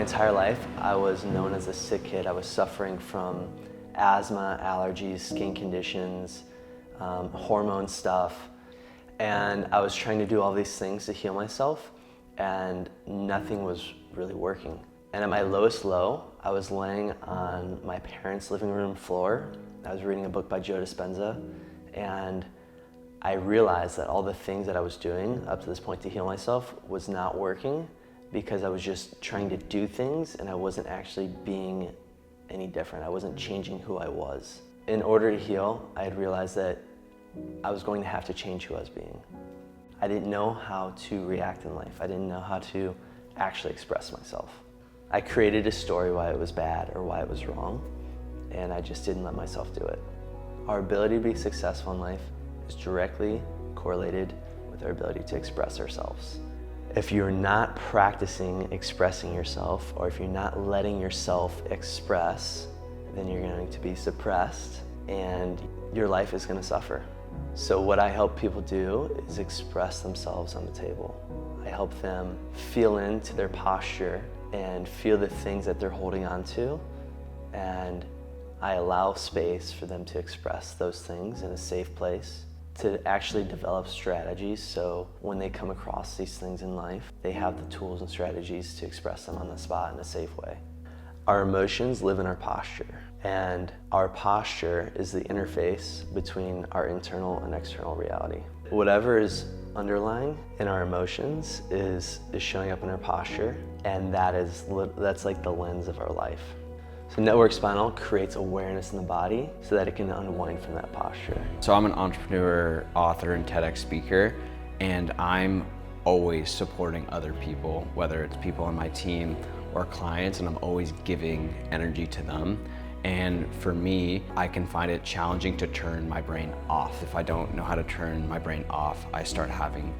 My entire life, I was known as a sick kid. I was suffering from asthma, allergies, skin conditions, hormone stuff. And I was trying to do all these things to heal myself, and nothing was really working. And at my lowest low, I was laying on my parents' living room floor. I was reading a book by Joe Dispenza, and I realized that all the things that I was doing up to this point to heal myself was not working, because I was just trying to do things and I wasn't actually being any different. I wasn't changing who I was. In order to heal, I had realized that I was going to have to change who I was being. I didn't know how to react in life. I didn't know how to actually express myself. I created a story why it was bad or why it was wrong, and I just didn't let myself do it. Our ability to be successful in life is directly correlated with our ability to express ourselves. If you're not practicing expressing yourself, or if you're not letting yourself express, then you're going to be suppressed and your life is going to suffer. So what I help people do is express themselves on the table. I help them feel into their posture and feel the things that they're holding on to, and I allow space for them to express those things in a safe place, to actually develop strategies so when they come across these things in life, they have the tools and strategies to express them on the spot in a safe way. Our emotions live in our posture, and our posture is the interface between our internal and external reality. Whatever is underlying in our emotions is showing up in our posture, and that's like the lens of our life. So Network Spinal creates awareness in the body so that it can unwind from that posture. So I'm an entrepreneur, author, and TEDx speaker, and I'm always supporting other people, whether it's people on my team or clients, and I'm always giving energy to them. And for me, I can find it challenging to turn my brain off. If I don't know how to turn my brain off, I start having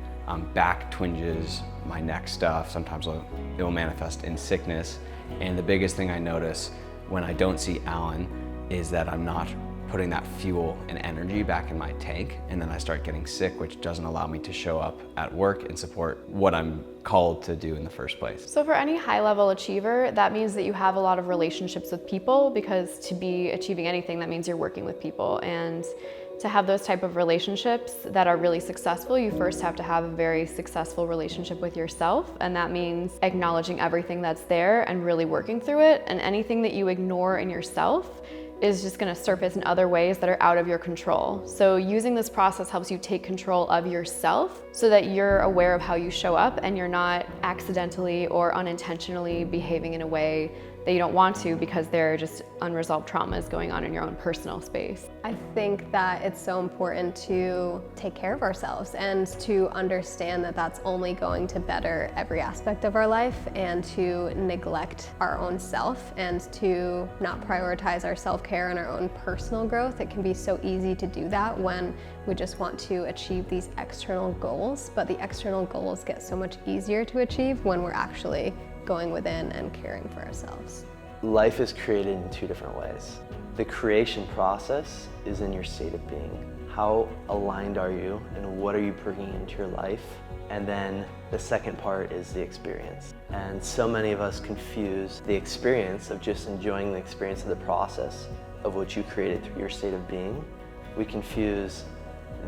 back twinges, my neck stuff. Sometimes it will manifest in sickness. And the biggest thing I notice when I don't see Alan is that I'm not putting that fuel and energy back in my tank, and then I start getting sick, which doesn't allow me to show up at work and support what I'm called to do in the first place. So for any high-level achiever, that means that you have a lot of relationships with people, because to be achieving anything, that means you're working with people. And to have those type of relationships that are really successful, you first have to have a very successful relationship with yourself, and that means acknowledging everything that's there and really working through it. And anything that you ignore in yourself is just going to surface in other ways that are out of your control. So using this process helps you take control of yourself so that you're aware of how you show up and you're not accidentally or unintentionally behaving in a way that you don't want to, because there are just unresolved traumas going on in your own personal space. I think that it's so important to take care of ourselves and to understand that that's only going to better every aspect of our life, and to neglect our own self and to not prioritize our self-care and our own personal growth. It can be so easy to do that when we just want to achieve these external goals, but the external goals get so much easier to achieve when we're actually going within and caring for ourselves. Life is created in two different ways. The creation process is in your state of being. How aligned are you, and what are you bringing into your life? And then the second part is the experience. And so many of us confuse the experience of just enjoying the experience of the process of what you created through your state of being. We confuse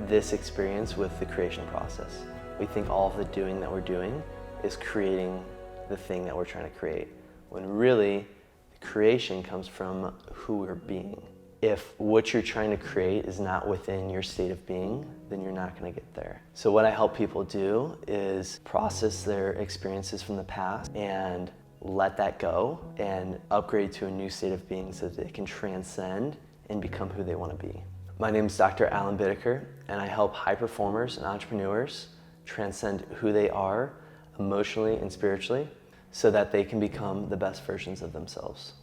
this experience with the creation process. We think all of the doing that we're doing is creating the thing that we're trying to create, when really the creation comes from who we're being. If what you're trying to create is not within your state of being, then you're not going to get there. So what I help people do is process their experiences from the past and let that go and upgrade to a new state of being so that they can transcend and become who they want to be. My name is Dr. Alan Bittaker, and I help high performers and entrepreneurs transcend who they are emotionally and spiritually, so that they can become the best versions of themselves.